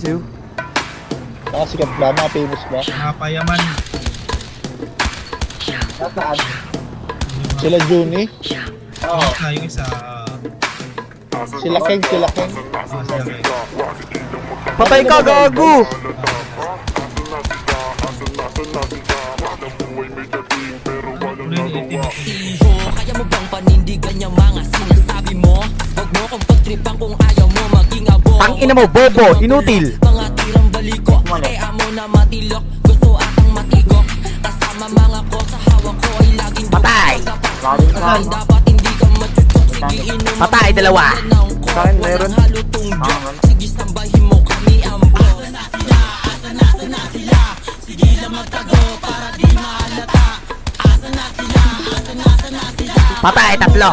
Two. Sikat ba? Mga famous ba? Mga payaman. Nasaan? Sila Juni? Oo. Yung isa. Sila Keng? Sila kayo. Patay ka, gago! Kaya mo bang panindigan yung mga sinasabi mo? Huwag mo kong pagtripan kung ayaw mo maging abo. Tangina mo, bobo, inutil. Mga tirang baliko, amo na matilok. Gusto atang matigok. Kasama mga ko sa hawak ko ay laging Patay! dapat hindi ka machuchok. Sige inuman. Patay, dalawa. Sa akin meron. Halutong joke. Sige sambahin mo kami ang Asa na sila? Sige lang magtago para di mahalata. Asa na sila? Patay, tatlo.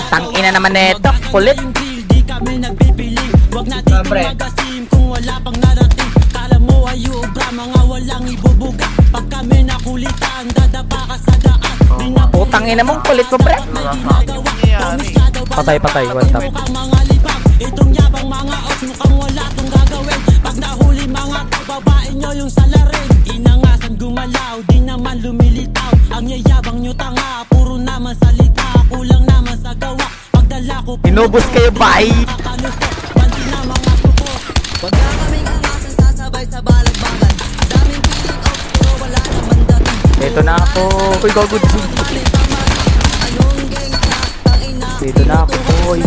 Tangina naman neto, kulit. Di kami nagpipiling. Huwag natin magasim kung wala pang narating. Kala mo ay ubra, mga walang ibubuga. Pag kami nakulitan, dadapa ka sa daan. Di na po Putangina mong kulit mo, pre. may ginagawa. Patay, patay, one tap. Mukhang mga libang. Itong yabang mga os, mukhang wala tong gagawin. Pag nahuli mga tao, babae nyo yung salarin. Inangasan gumalaw, di naman lumilitaw. Ang yayabang nyo tanga, puro naman salita. Kulang naman sa gawa, pagdala ko Inubos kayo, bye. makalusok, banti na mga suko. Wag na kaming angasan, sasabay sa balagbagan. Daming piling off, pero wala naman dating. Ito na ako. Uy, gago. Anong gangsta, ang ina, Dito na ako, boy.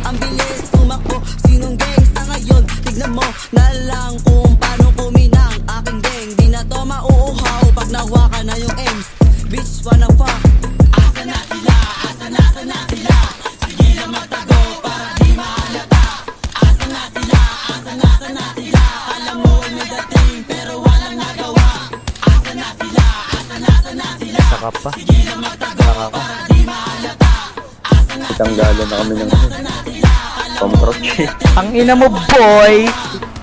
ang bilis tumakbo. Sinong gangsta ngayon? Tignan mo na lang kung paano kuminang aking gang. Di na to mauuhaw pag nakuha ka na yung aims. Bitch, wanna fuck. Asa na sila? Asa na sila? Sige lang magtago para di mahalata. Asa na sila? Asa na sila? Alam mo ay may dating pero walang nagawa. Asa na sila? Asa na sila? Saka pa. Sige lang magtago para di mahalata. Asa na Tanggalan na kami ng pamproche. Tangina mo, boy.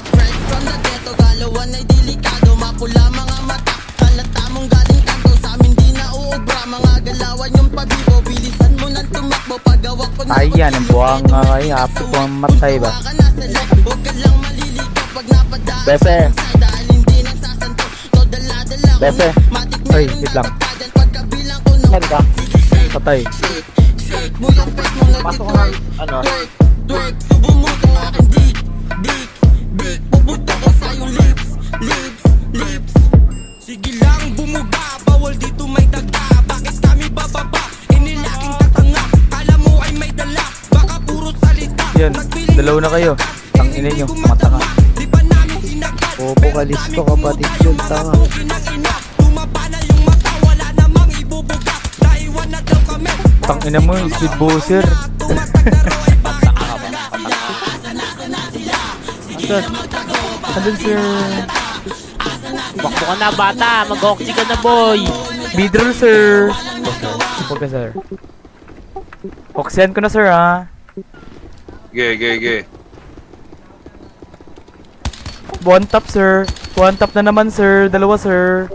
Fresh from the ghetto, galawan ay delikado. Mapula mga mata, halata mong galing kanto. Sa amin di na uubra, mga galawan yung pabibo. Bilisan mo nang tumakbo, paggawak ko na Ayan, ang buwang ay hapo ko ang matay ba? ka na sa left. Huwag ka lang maliligaw pag napadaan Bese. dahil hindi nagsasanto. To dala-dala ko Bese. na, matik na Ay, yung wait lang. nagpagkagan. Pagkabilang ko na Ganda. Patay. shake mo yung pet mo Pasok ko ng twerk, twerk, subo mo tong aking dick, dick, dick. Puputo ko sa iyong lips, lips, lips. Sige lang bumuga, bawal dito may daga. Bakit kami bababa? Inilaking tatanga, kala mo ay may dala. Baka puro salita. Yan, dalawa na kayo. Tangina nyo, mata ka. Di ba namin sinagad? Bobo ka, listo ka ba? Dito, tanga. Tumaba na yung mata, wala namang ibubuga. Naiwan na daw kami. Tangina mo, speed booster. Andun, sir. Bakbo ka na bata, mag-oxy ka na boy. Bidrol, sir. Huwag ka, sir. Oxyan ko na, sir, ha. Ge. One tap, sir. One tap na naman, sir. Dalawa, sir.